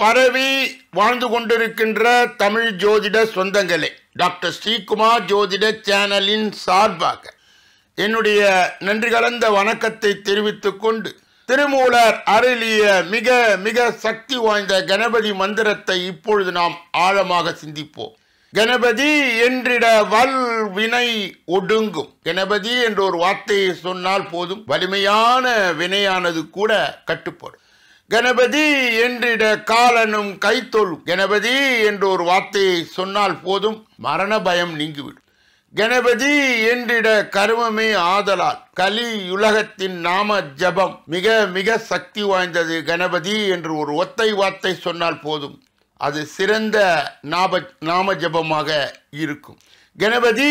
பரவி வாழ்ந்து கொண்டிருக்கின்ற தமிழ் ஜோதிட சொந்தங்களே, டாக்டர் ஸ்ரீகுமார் ஜோதிட சேனலின் சார்பாக என்னுடைய நன்றி கலந்த வணக்கத்தை தெரிவித்துக் கொண்டு திருமூலர் அருளிய மிக மிக சக்தி வாய்ந்த கணபதி மந்திரத்தை இப்பொழுது நாம் ஆழமாக சிந்திப்போம். கணபதி என்றிட வல் வினை ஒடுங்கும். கணபதி என்ற ஒரு வார்த்தையை சொன்னால் போதும், வலிமையான வினையானது கூட கட்டுப்படும். கணபதி என்றிட காலனும் கைத்தொழும். கணபதி என்ற ஒரு வார்த்தையை சொன்னால் போதும், மரண பயம் நீங்கிவிடும். கணபதி என்றிட கருமமே ஆதலால் கலியுலகத்தின் நாம ஜபம் மிக மிக சக்தி வாய்ந்தது. கணபதி என்று ஒரு ஒத்தை வார்த்தை சொன்னால் போதும், அது சிறந்த நாம ஜபமாக இருக்கும். கணபதி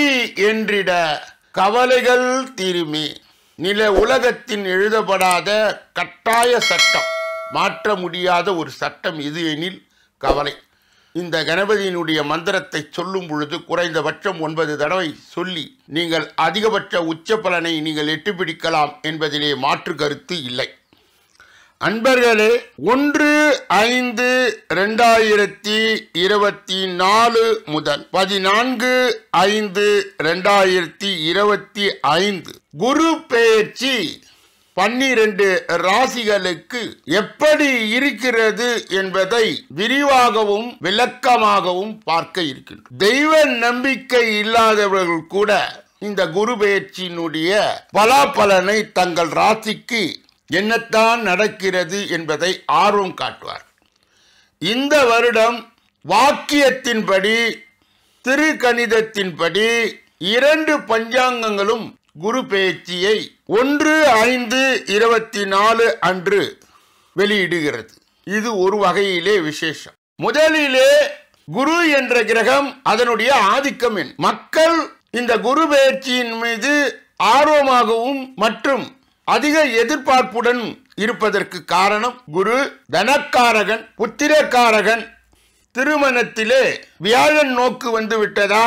என்றிட கவலைகள் தீருமே. நில உலகத்தின் எழுதப்படாத கட்டாய சட்டம், மாற்ற முடியாத ஒரு சட்டம் எது எனில் கவலை. இந்த கணபதியினுடைய மந்திரத்தை சொல்லும் பொழுது குறைந்தபட்சம் 9 தடவை சொல்லி நீங்கள் அதிகபட்ச உச்ச பலனை நீங்கள் எட்டுப்பிடிக்கலாம் என்பதிலே மாற்று கருத்து இல்லை. அன்பர்களே, 1/5/2024 முதல் 14/5/2025 குரு பெயர்ச்சி 12 ராசிகளுக்கு எப்படி இருக்கிறது என்பதை விரிவாகவும் விளக்கமாகவும் பார்க்க இருக்கின்றோம். தெய்வ நம்பிக்கை இல்லாதவர்கள் கூட இந்த குரு பெயர்ச்சியினுடைய பலாபலனை தங்கள் ராசிக்கு என்னத்தான் நடக்கிறது என்பதை ஆர்வம் காட்டுவார். இந்த வருடம் வாக்கியத்தின்படி, திருக்கணிதத்தின்படி 2 பஞ்சாங்கங்களும் குரு பெயர்ச்சியை 1/5/24 அன்று வெளியிடுகிறது. இது ஒரு வகையிலே விசேஷம். முதலிலே குரு என்ற கிரகம், அதனுடைய ஆதிக்கம் என்ன? மக்கள் இந்த குரு பெயர்ச்சியின் மீது ஆர்வமாகவும் மற்றும் அதிக எதிர்பார்ப்புடன் இருப்பதற்கு காரணம், குரு தனக்காரகன், புத்திரக்காரகன். திருமணத்திலே வியாழன் நோக்கு வந்து விட்டதா,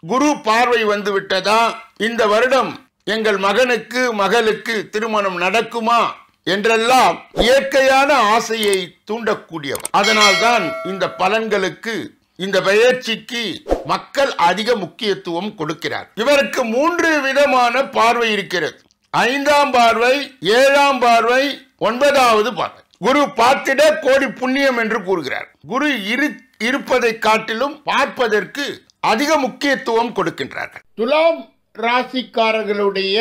குரு பார்வை வந்து விட்டதா, இந்த வருடம் எங்கள் மகனுக்கு மகளுக்கு திருமணம் நடக்குமா என்றெல்லாம் இயற்கையான ஆசையை தூண்டக்கூடியவர். அதனால்தான் இந்த பலன்களுக்கு, இந்த பெயர்ச்சிக்கு மக்கள் அதிக முக்கியத்துவம் கொடுக்கிறார். இவருக்கு 3 விதமான பார்வை இருக்கிறது. 5ஆம் பார்வை, 7ஆம் பார்வை, 9வது பார்வை. குரு பார்த்திட கோடி புண்ணியம் என்று கூறுகிறார். குரு இருப்பதை காட்டிலும் பார்ப்பதற்கு அதிக முக்கியத்துவம் கொடுக்கின்றார்கள். துலாம் ராசிக்காரர்களுடைய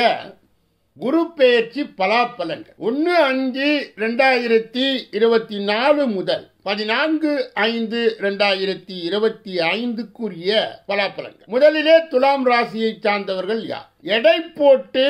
குரு பெயர்ச்சி பலாபலன்கள் 1/5/2024 முதல் 14/5/2025 பலாபலன்கள். முதலிலே துலாம் ராசியை சார்ந்தவர்கள் யார்? எடை போட்டு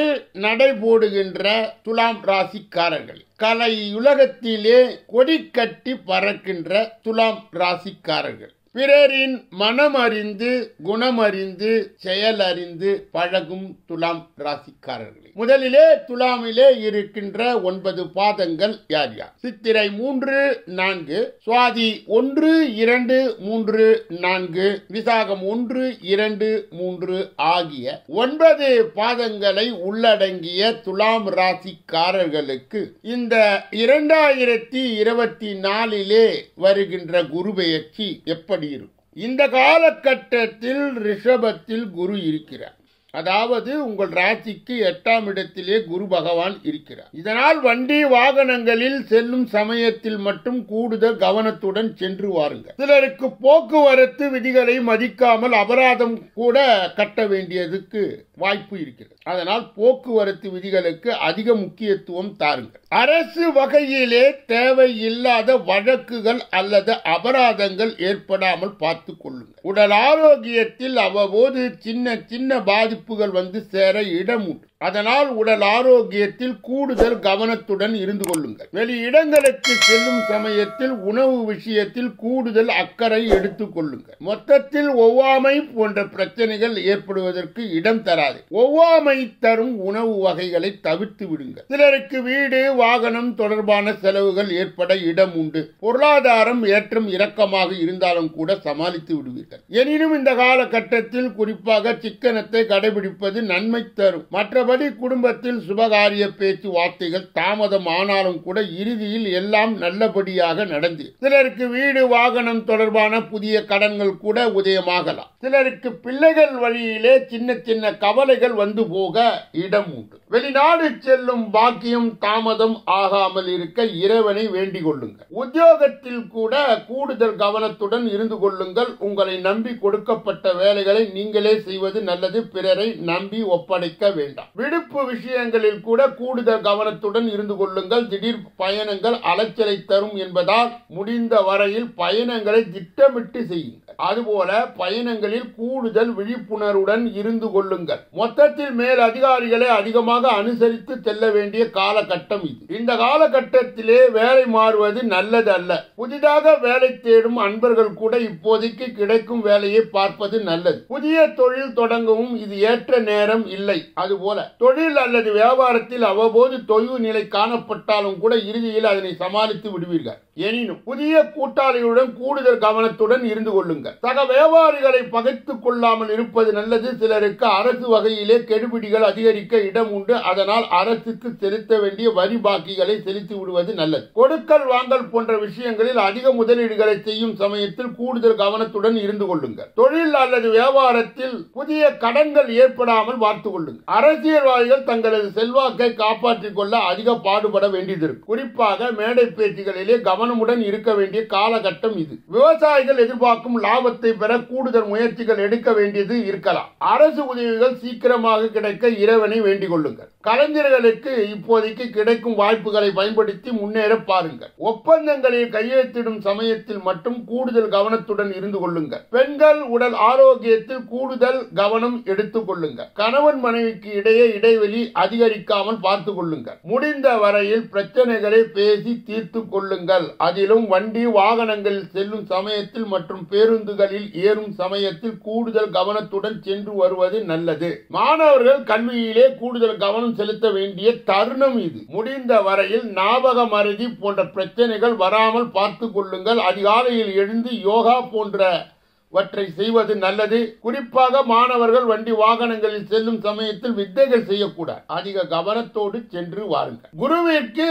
நடை போடுகின்ற துலாம் ராசிக்காரர்கள், கலையுலகத்திலே கொடி கட்டி பறக்கின்ற துலாம் ராசிக்காரர்கள், பிறரின் மனம் அறிந்து குணம் அறிந்து செயல் அறிந்து பழகும் துலாம் ராசிக்காரர்கள். முதலிலே துலாமிலே இருக்கின்ற 9 பாதங்கள் யார் யார்? சித்திரை 3, 4, சுவாதி 1, 2, 3, 4, விசாகம் 1, 2, 3 ஆகிய 9 பாதங்களை உள்ளடங்கிய துலாம் ராசிக்காரர்களுக்கு இந்த 2024 வருகின்ற குரு பெயர்ச்சி எப்படி இருக்கும்? இந்த காலகட்டத்தில் ரிஷபத்தில் குரு இருக்கிறார். அதாவது உங்கள் ராசிக்கு 8ஆம் இடத்திலே குரு பகவான் இருக்கிறார். இதனால் வண்டி வாகனங்களில் செல்லும் சமயத்தில் மட்டும் கூடுதல் கவனத்துடன் சென்று வாருங்கள். சிலருக்கு போக்குவரத்து விதிகளை மதிக்காமல் அபராதம் கூட கட்ட வேண்டியதுக்கு வாய்ப்பு இருக்கிறது. அதனால் போக்குவரத்து விதிகளுக்கு அதிக முக்கியத்துவம் தாருங்கள். அரசு வகையிலே தேவையில்லாத வழக்குகள் அல்லது அபராதங்கள் ஏற்படாமல் பார்த்துக் கொள்ளுங்கள். உடல் ஆரோக்கியத்தில் அவ்வப்போது சின்ன சின்ன பாதிப்புகள் வந்து சேர இடம் உண்டு. அதனால் உடல் ஆரோக்கியத்தில் கூடுதல் கவனத்துடன் இருந்து கொள்ளுங்கள். வெளி இடங்களுக்கு செல்லும் சமயத்தில் உணவு விஷயத்தில் கூடுதல் அக்கறை எடுத்துக் கொள்ளுங்கள். மொத்தத்தில் ஒவ்வாமை போன்ற பிரச்சனைகள் ஏற்படுவதற்கு இடம் தராது. ஒவ்வாமை தரும் உணவு வகைகளை தவிர்த்து விடுங்கள். சிலருக்கு வீடு வாகனம் தொடர்பான செலவுகள் ஏற்பட இடம் உண்டு. பொருளாதாரம் ஏற்றம் இறக்கமாக இருந்தாலும் கூட சமாளித்து விடுவீர்கள். எனினும் இந்த காலகட்டத்தில் குறிப்பாக சிக்கனத்தை கடைபிடிப்பது நன்மை தரும். மற்ற மற்றபடி குடும்பத்தில் சுபகாரிய பேச்சுவார்த்தைகள் தாமதம் ஆனாலும் கூட இறுதியில் எல்லாம் நல்லபடியாக நடந்து, சிலருக்கு வீடு வாகனம் தொடர்பான புதிய கடன்கள் கூட உதயமாகலாம். சிலருக்கு பிள்ளைகள் வழியிலே சின்ன சின்ன கவலைகள் வந்து போக இடம் உண்டு. வெளிநாடு செல்லும் பாக்கியம் தாமதம் ஆகாமல் இருக்க இறைவனை வேண்டிக் கொள்ளுங்கள். உத்தியோகத்தில் கூட கூடுதல் கவனத்துடன் இருந்து கொள்ளுங்கள். உங்களை நம்பி கொடுக்கப்பட்ட வேலைகளை நீங்களே செய்வது நல்லது. பிறரை நம்பி ஒப்படைக்க வேண்டாம். விடுப்பு விஷயங்களில் கூட கூடுதல் கவனத்துடன் இருந்து கொள்ளுங்கள். திடீர் பயணங்கள் அலைச்சலை தரும் என்பதால் முடிந்த வரையில் பயணங்களை திட்டமிட்டு செய்யுங்கள். அதுபோல பயணங்களில் கூடுதல் விழிப்புணர்வுடன் இருந்து கொள்ளுங்கள். மொத்தத்தில் மேல் அதிகாரிகளை அதிகமாக அனுசரித்து செல்ல வேண்டிய காலகட்டம் இது. இந்த காலகட்டத்திலே வேலை மாறுவது நல்லது அல்ல. புதிதாக வேலை தேடும் அன்பர்கள் கூட இப்போதைக்கு கிடைக்கும் வேலையை பார்ப்பது நல்லது. புதிய தொழில் தொடங்கவும் இது ஏற்ற நேரம் இல்லை. அதுபோல தொழில் அல்லது வியாபாரத்தில் அவ்வப்போது தொய்வு நிலை காணப்பட்டாலும் கூட இறுதியில் அதனை சமாளித்து விடுவீர்கள். எனினும் புதிய கூட்டாளிகளுடன் கூடுதல் கவனத்துடன் இருந்து கொள்ளுங்கள். சக வியாபாரிகளை பகைத்துக் கொள்ளாமல் இருப்பது நல்லது. சிலருக்கு அரசு வகையிலே கெடுபிடிகள் அதிகரிக்க இடம் உண்டு. அதனால் அரசுக்கு செலுத்த வேண்டிய வரி பாக்கிகளை செலுத்தி விடுவது நல்லது. கொடுக்கல் வாங்கல் போன்ற விஷயங்களில் அதிக முதலீடுகளை செய்யும் சமயத்தில் கூடுதல் கவனத்துடன் இருந்து கொள்ளுங்கள். தொழில் அல்லது வியாபாரத்தில் புதிய கடன்கள் ஏற்படாமல் பார்த்துக் கொள்ளுங்கள். அரசியல்வாதிகள் தங்களது செல்வாக்கை காப்பாற்றிக் கொள்ள அதிக பாடுபட வேண்டியது இருக்கும். குறிப்பாக மேடை பேச்சுகளிலே கவனமுடன் இருக்க வேண்டிய காலகட்டம் இது. விவசாயிகள் எதிர்பார்க்கும் லாபத்தை பெற கூடுதல் முயற்சிகள் எடுக்க வேண்டியது இருக்கலாம். அரசு உதவிகள் சீக்கிரமாக கிடைக்க இறைவனை வேண்டிக் கொள்ளுங்கள். கலைஞர்களுக்கு இப்போதைக்கு கிடைக்கும் வாய்ப்புகளை பயன்படுத்தி முன்னேற பாருங்கள். ஒப்பந்தங்களில் கையெழுத்திடும் சமயத்தில் மட்டும் கூடுதல் கவனத்துடன் இருந்து கொள்ளுங்கள். பெண்கள் உடல் ஆரோக்கியத்தில் கூடுதல் கவனம் எடுத்துக் கொள்ளுங்கள். கணவன் மனைவிக்கு இடையே இடைவெளி அதிகரிக்காமல் பார்த்துக் கொள்ளுங்கள். முடிந்த வரையில் பிரச்சனைகளை பேசி தீர்த்து கொள்ளுங்கள். அதிலும் வண்டி வாகனங்களில் செல்லும் சமயத்தில் மற்றும் பேருந்துகளில் ஏறும் சமயத்தில் கூடுதல் கவனத்துடன் சென்று வருவது நல்லது. மாணவர்கள் கல்வியிலே கூடுதல் கவனம் செலுத்த வேண்டிய தருணம் இது. முடிந்த வரையில் ஞாபக மறதி போன்ற பிரச்சனைகள் வராமல் பார்த்துக் கொள்ளுங்கள். அதிகாலையில் எழுந்து யோகா போன்றவற்றை செய்வது நல்லது. குறிப்பாக மாணவர்கள் வண்டி வாகனங்களில் செல்லும் சமயத்தில் வித்தைகள் செய்யக்கூடாது. அதிக கவனத்தோடு சென்று வாருங்கள். குருவிற்கு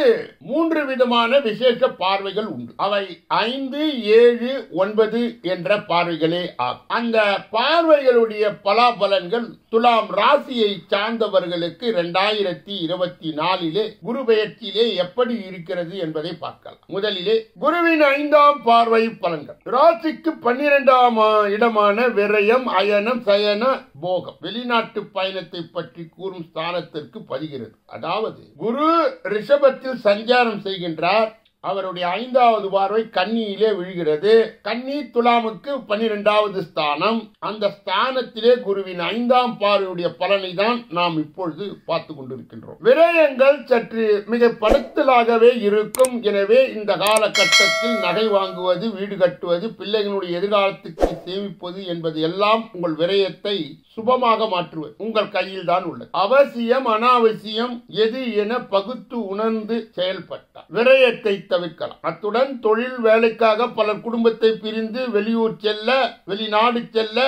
3 விதமான விசேஷ பார்வைகள் உண்டு. அவை 5, 7, 9 என்ற பார்வைகளே ஆகும். அந்த பார்வைகளுடைய பலாபலன்கள் துலாம் ராசியை சார்ந்தவர்களுக்கு 2024 குரு பெயர்ச்சியிலே எப்படி இருக்கிறது என்பதை பார்க்கலாம். முதலிலே குருவின் 5ஆம் பார்வை பலன்கள். ராசிக்கு 12ஆம் இடமான விரயம், அயனம், சயன, போகம், வெளிநாட்டு பயணத்தை பற்றி கூறும் ஸ்தானத்திற்கு பதிகிறது. அதாவது குரு ரிஷபத்தில் சஞ்சாரம் செய்கின்றார். அவருடைய 5வது பார்வை கன்னியிலே விழுகிறது. கன்னி துலாமுக்கு 12வது ஸ்தானம். அந்த ஸ்தானத்திலே குருவின் 5ஆம் பார்வையுடைய பலனை தான் நாம் இப்பொழுது பார்த்து கொண்டிருக்கின்றோம். விரயங்கள் சற்று மிக படுத்தலாகவே இருக்கும். எனவே இந்த காலகட்டத்தில் நகை வாங்குவது, வீடு கட்டுவது, பிள்ளைகளுடைய எதிர்காலத்துக்கு சேமிப்பது என்பது எல்லாம் உங்கள் விரயத்தை சுபமாக மாற்றுவது உங்கள் கையில் தான் உள்ளது. அவசியம் அனாவசியம் எது என பகுத்து உணர்ந்து செயல்பட்டார் விரயத்தை தவிர்க்கலாம். அத்துடன் தொழில் வேலைக்காக பலர் குடும்பத்தை பிரிந்து வெளியூர் செல்ல, வெளிநாடு செல்ல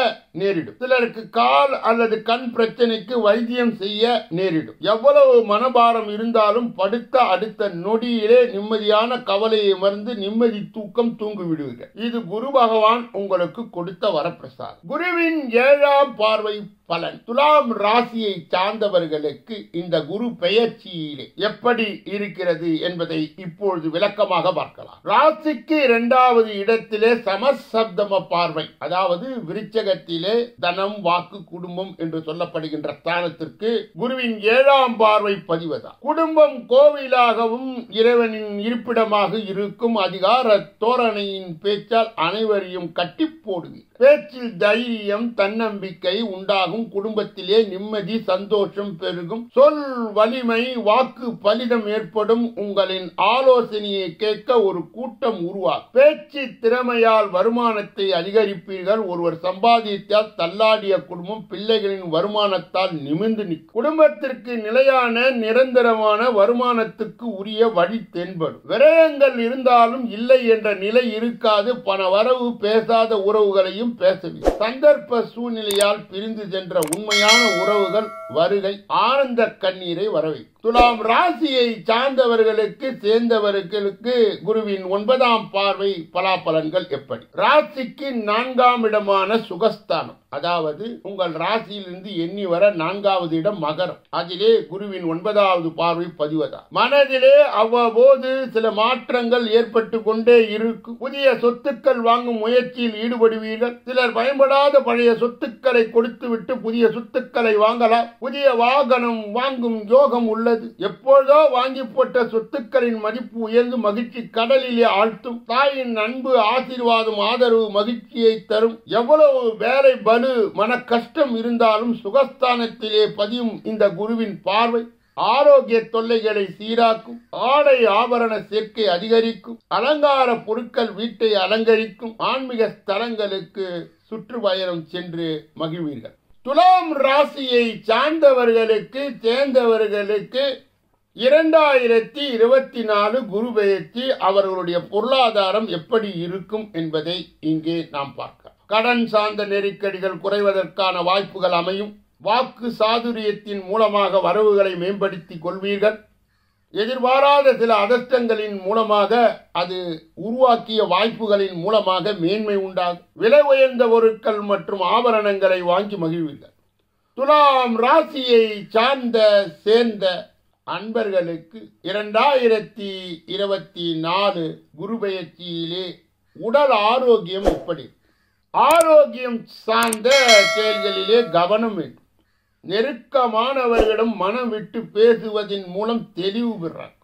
நேரிடும். சிலருக்கு கால் அல்லது கண் பிரச்சனைக்கு வைத்தியம் செய்ய நேரிடும். எவ்வளவு மனபாரம் இருந்தாலும் படுத்த அடுத்த நொடியிலே நிம்மதியான கவலையை மறந்து நிம்மதி தூக்கம் தூங்கி விடுவீர்கள். இது குரு பகவான் உங்களுக்கு கொடுத்த வரப்பிரசாதம். குருவின் 7ஆம் பார்வை பலன். துலாம் ராசியை சார்ந்தவர்களுக்கு இந்த குரு பெயர்ச்சியிலே எப்படி இருக்கிறது என்பதை இப்பொழுது விளக்கமாக பார்க்கலாம். ராசிக்கு 2வது இடத்திலே சமசப்தம பார்வை, அதாவது விருச்சகத்திலே தனம், வாக்கு, குடும்பம் என்று சொல்லப்படுகின்ற ஸ்தானத்திற்கு குருவின் 7ஆம் பார்வை பதிவதால் குடும்பம் கோவிலாகவும் இறைவனின் இருப்பிடமாக இருக்கும். அதிகார தோரணையின் பேச்சால் அனைவரையும் கட்டி போடுவீர். பேச்சில் தைரியம், தன்னம்பிக்கை உண்டாகும். குடும்பத்திலே நிம்மதி, சந்தோஷம் பெருகும். சொல் வலிமை, வாக்கு பலிதம் ஏற்படும். உங்களின் ஆலோசனையை ஆலோசனையை கேட்க ஒரு கூட்டம் உருவாகும். பேச்சு திறமையால் வருமானத்தை அதிகரிப்பீர்கள். ஒருவர் சம்பாதித்தால் தள்ளாடிய குடும்பம் பிள்ளைகளின் வருமானத்தால் நிமிர்ந்து நிற்கும். குடும்பத்திற்கு நிலையான நிரந்தரமான வருமானத்துக்கு உரிய வழி தென்படும். விரயங்கள் இருந்தாலும் இல்லை என்ற நிலை இருக்காது. பண வரவு பேசாத உறவுகளையும் பேசவில்லை. சந்தர்ப்ப சூழ்நிலையால் பிரிந்து சென்ற உண்மையான உறவுகள் வருகை ஆனந்த கண்ணீரை வரவை. துலாம் ராசியை சார்ந்தவர்களுக்கு சேர்ந்தவர்களுக்கு குருவின் 9ஆம் பார்வை பலாபலன்கள் எப்படி? ராசிக்கு 4ஆம் இடமான சுகஸ்தானம், அதாவது உங்கள் ராசியிலிருந்து எண்ணி வர 4வது இடம் மகரம். அதிலே குருவின் 9வது பார்வை பதிவதா. மனதிலே அவ்வப்போது சில மாற்றங்கள் ஏற்பட்டு கொண்டே இருக்கும். புதிய சொத்துக்கள் வாங்கும் முயற்சியில் ஈடுபடுவீர்கள். சிலர் பயன்படாத பழைய சொத்துக்களை கொடுத்துவிட்டு புதிய சொத்துக்களை வாங்கலாம். புதிய வாகனம் வாங்கும் யோகம் உள்ளது. எப்பொழுதோ வாங்கி போட்ட சொத்துக்களின் மதிப்பு உயர்ந்து மகிழ்ச்சி கடலிலே ஆழ்த்தும். தாயின் அன்பு, ஆசீர்வாதம், ஆதரவு மகிழ்ச்சியை தரும். எவ்வளவு வேலை பலு, மன கஷ்டம் இருந்தாலும் சுகஸ்தானத்திலே பதியும் இந்த குருவின் பார்வை ஆரோக்கிய தொல்லைகளை சீராக்கும். ஆடை ஆபரண சேர்க்கை அதிகரிக்கும். அலங்கார பொருட்கள் வீட்டை அலங்கரிக்கும். ஆன்மீக ஸ்தலங்களுக்கு சுற்றுப்பயணம் சென்று மகிழ்வீர்கள். துலாம் ராசியை சார்ந்தவர்களுக்கு சேர்ந்தவர்களுக்கு 2024 குரு பெயர்ச்சி அவர்களுடைய பொருளாதாரம் எப்படி இருக்கும் என்பதை இங்கே நாம் பார்க்கலாம். கடன் சார்ந்த நெருக்கடிகள் குறைவதற்கான வாய்ப்புகள் அமையும். வாக்கு சாதுரியத்தின் மூலமாக வரவுகளை மேம்படுத்திக் கொள்வீர்கள். எதிர்பாராத சில அதிர்ஷ்டங்களின் மூலமாக அது உருவாக்கிய வாய்ப்புகளின் மூலமாக மேன்மை உண்டாகும். விலை உயர்ந்த பொருட்கள் மற்றும் ஆபரணங்களை வாங்கி மகிழ்வீர்கள். துலாம் ராசியை சேர்ந்த அன்பர்களுக்கு 2024 குரு பெயர்ச்சியிலே உடல் ஆரோக்கியம் எப்படி? ஆரோக்கியம் சார்ந்த செயல்களிலே கவனம் வேண்டும். நெருக்கமானவர்களிடம் மனம் விட்டு பேசுவதன் மூலம் தெளிவு பெறார்.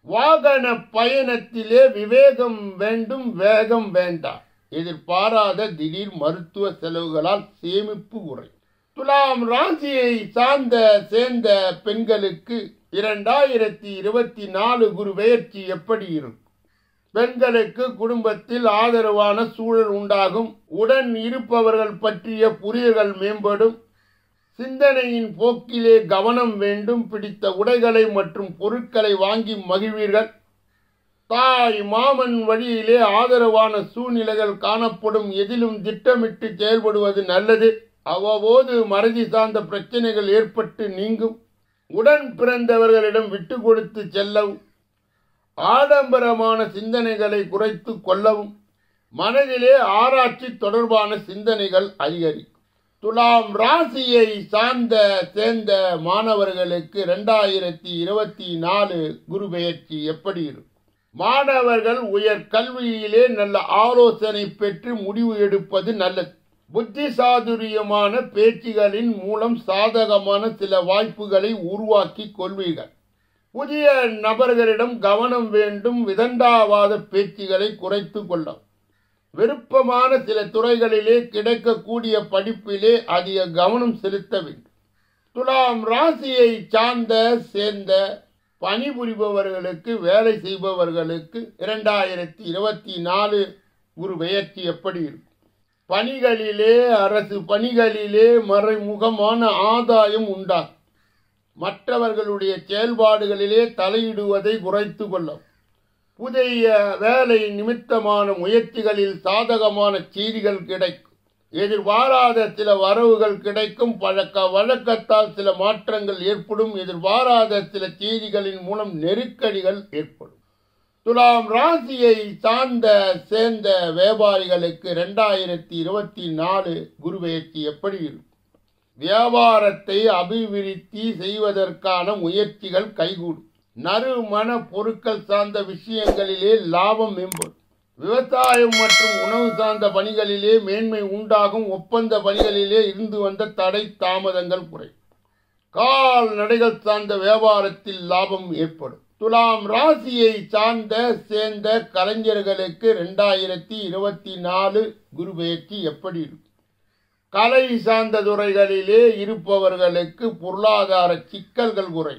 வாகன பயணத்திலே விவேகம் வேண்டும், வேகம் வேண்டாம். எதிர்பாராத திடீர் மருத்துவ செலவுகளால் சேமிப்பு குறை. துலாம் ராசியை சேர்ந்த பெண்களுக்கு 2024 குரு பெயர்ச்சி எப்படி இருக்கும்? பெண்களுக்கு குடும்பத்தில் ஆதரவான சூழல் உண்டாகும். உடன் இருப்பவர்கள் பற்றிய புரிதல்கள் மேம்படும். சிந்தனையின் போக்கிலே கவனம் வேண்டும். பிடித்த உடைகளை மற்றும் பொருட்களை வாங்கி மகிழ்வீர்கள். தாய் மாமன் வழியிலே ஆதரவான சூழ்நிலைகள் காணப்படும். எதிலும் திட்டமிட்டு செயல்படுவது நல்லது. அவ்வப்போது மறதி சார்ந்த பிரச்சனைகள் ஏற்பட்டு நீங்கும். உடன் பிறந்தவர்களிடம் விட்டு கொடுத்து செல்லவும். ஆடம்பரமான சிந்தனைகளை குறைத்து கொள்ளவும். மனதிலே ஆராய்ச்சி தொடர்பான சிந்தனைகள் அதிகரிக்கும். துலாம் ராசியை சேர்ந்த மாணவர்களுக்கு 2024 குரு பெயர்ச்சி எப்படி இருக்கும்? மாணவர்கள் உயர் கல்வியிலே நல்ல ஆலோசனை பெற்று முடிவு எடுப்பது நல்லது. புத்தி சாதுரியமான பேச்சுகளின் மூலம் சாதகமான சில வாய்ப்புகளை உருவாக்கி கொள்வீர்கள். புதிய நபர்களிடம் கவனம் வேண்டும். விதண்டாவாத பேச்சுகளை குறைத்து கொள்ளவும். விருப்பமான சில துறைகளிலே கிடைக்கக்கூடிய படிப்பிலே அதிக கவனம் செலுத்த வேண்டும். துலாம் ராசியை சேர்ந்த பணிபுரிபவர்களுக்கு, வேலை செய்பவர்களுக்கு 2024 குரு பெயர்ச்சி எப்படி இருக்கும்? பணிகளிலே, அரசு பணிகளிலே மறைமுகமான ஆதாயம் உண்டாகும். மற்றவர்களுடைய செயல்பாடுகளிலே தலையிடுவதை குறைத்து கொள்ளவும். புதிய வேலை நிமித்தமான முயற்சிகளில் சாதகமான செய்திகள் கிடைக்கும். எதிர்பாராத சில வரவுகள் கிடைக்கும். பழக்க வழக்கத்தால் சில மாற்றங்கள் ஏற்படும். எதிர்பாராத சில செய்திகளின் மூலம் நெருக்கடிகள் ஏற்படும். துலாம் ராசியை சேர்ந்த வியாபாரிகளுக்கு 2024 குரு பெயர்ச்சி எப்படி இருக்கும்? வியாபாரத்தை அபிவிருத்தி செய்வதற்கான முயற்சிகள் கைகூடும். நறுமண பொருட்கள் சார்ந்த விஷயங்களிலே லாபம் மேம்படும். விவசாயம் மற்றும் உணவு சார்ந்த பணிகளிலே மேன்மை உண்டாகும். ஒப்பந்த பணிகளிலே இருந்து வந்த தடை தாமதங்கள் குறை. கால்நடைகள் சார்ந்த வியாபாரத்தில் லாபம் ஏற்படும். துலாம் ராசியை சேர்ந்த கலைஞர்களுக்கு 2024 குரு பெயர்ச்சி எப்படி இருக்கும்? கலை சார்ந்த துறைகளிலே இருப்பவர்களுக்கு பொருளாதார சிக்கல்கள் குறை.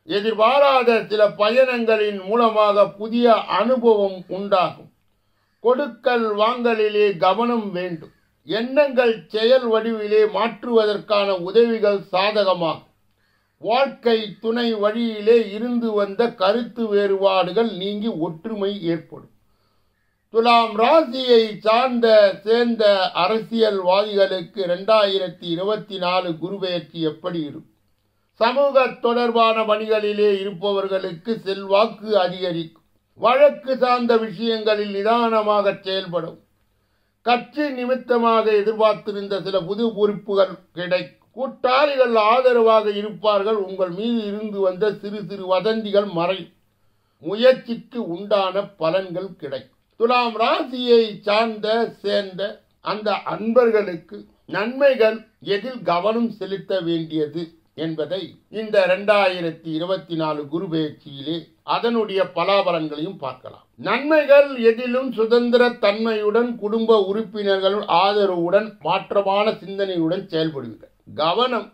எதிர்பாராத சில பயணங்களின் மூலமாக புதிய அனுபவம் உண்டாகும். கொடுக்கல் வாங்கலிலே கவனம் வேண்டும். எண்ணங்கள் செயல் வடிவிலே மாற்றுவதற்கான உதவிகள் சாதகமாகும். வாழ்க்கை துணை வழியிலே இருந்து வந்த கருத்து வேறுபாடுகள் நீங்கி ஒற்றுமை ஏற்படும். துலாம் ராசியை சேர்ந்த அரசியல்வாதிகளுக்கு 2024 குருபெயர்ச்சி எப்படி இருக்கும்? சமூக தொடர்பான பணிகளிலே இருப்பவர்களுக்கு செல்வாக்கு அதிகரிக்கும். வழக்கு சார்ந்த விஷயங்களில் நிதானமாக செயல்படும். கட்சி நிமித்தமாக எதிர்பார்த்திருந்த சில புது பொறுப்புகள் கிடைக்கும். கூட்டாளிகள் ஆதரவாக இருப்பார்கள். உங்கள் மீது இருந்து வந்த சிறு சிறு வதந்திகள் மறையும். முயற்சிக்கு உண்டான பலன்கள் கிடைக்கும். துலாம் ராசியை சேர்ந்த அந்த அன்பர்களுக்கு நன்மைகள் எதில் கவனம் செலுத்த வேண்டியது என்பதை இந்த 2024 குரு பெயர்ச்சியிலே அதனுடைய பலாபலன்களையும் பார்க்கலாம். நன்மைகள் எதிலும் சுதந்திர தன்மையுடன் குடும்ப உறுப்பினர்கள் ஆதரவுடன் மாற்றமான சிந்தனையுடன் செயல்படுகிறார். கவனம்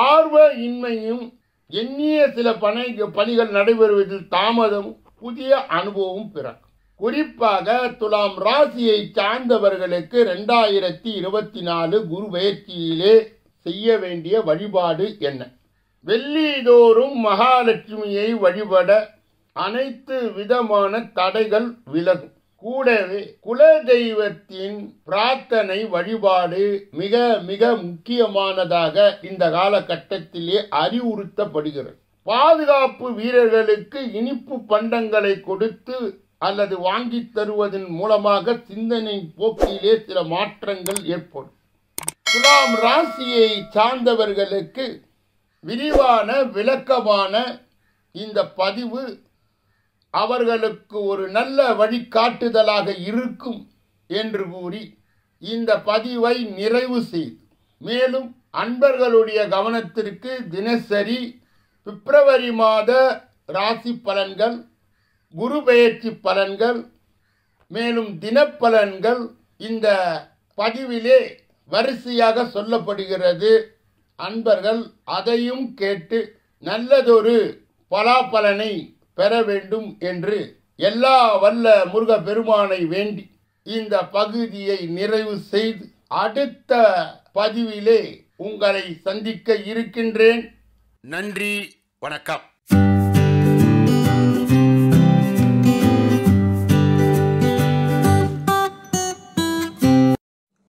ஆர்வ இன்மையும் எண்ணிய சில பணிகள் நடைபெறுவதில் தாமதம் புதிய அனுபவம் பிறக்கும். குறிப்பாக துலாம் ராசியை சார்ந்தவர்களுக்கு 2024 குரு பெயர்ச்சியிலே செய்ய வேண்டிய வழிபாடு என்ன? வெள்ளிதோறும் மகாலட்சுமியை வழிபட அனைத்து விதமான தடைகள் விலகும். கூடவே குலதெய்வத்தின் பிரார்த்தனை வழிபாடு மிக மிக முக்கியமானதாக இந்த காலகட்டத்திலே அறிவுறுத்தப்படுகிறது. பாதுகாப்பு வீரர்களுக்கு இனிப்பு பண்டங்களை கொடுத்து அல்லது வாங்கி தருவதன் மூலமாக சிந்தனை போக்கிலே சில மாற்றங்கள் ஏற்படும். துலாம் ராசியை சார்ந்தவர்களுக்கு விரிவான விளக்கமான இந்த பதிவு அவர்களுக்கு ஒரு நல்ல வழிகாட்டுதலாக இருக்கும் என்று கூறி இந்த பதிவை நிறைவு செய்து, மேலும் அன்பர்களுடைய கவனத்திற்கு தினசரி பிப்ரவரி மாத ராசி பலன்கள், குரு பெயர்ச்சி பலன்கள், மேலும் தினப்பலன்கள் இந்த பதிவிலே வரிசையாக சொல்லப்படுகிறது. அன்பர்கள் அதையும் கேட்டு நல்லதொரு பலாபலனை பெற வேண்டும் என்று எல்லா வல்ல முருக பெருமானை வேண்டி இந்த பகுதியை நிறைவு செய்து அடுத்த பதிவிலே உங்களை சந்திக்க இருக்கின்றேன். நன்றி, வணக்கம்.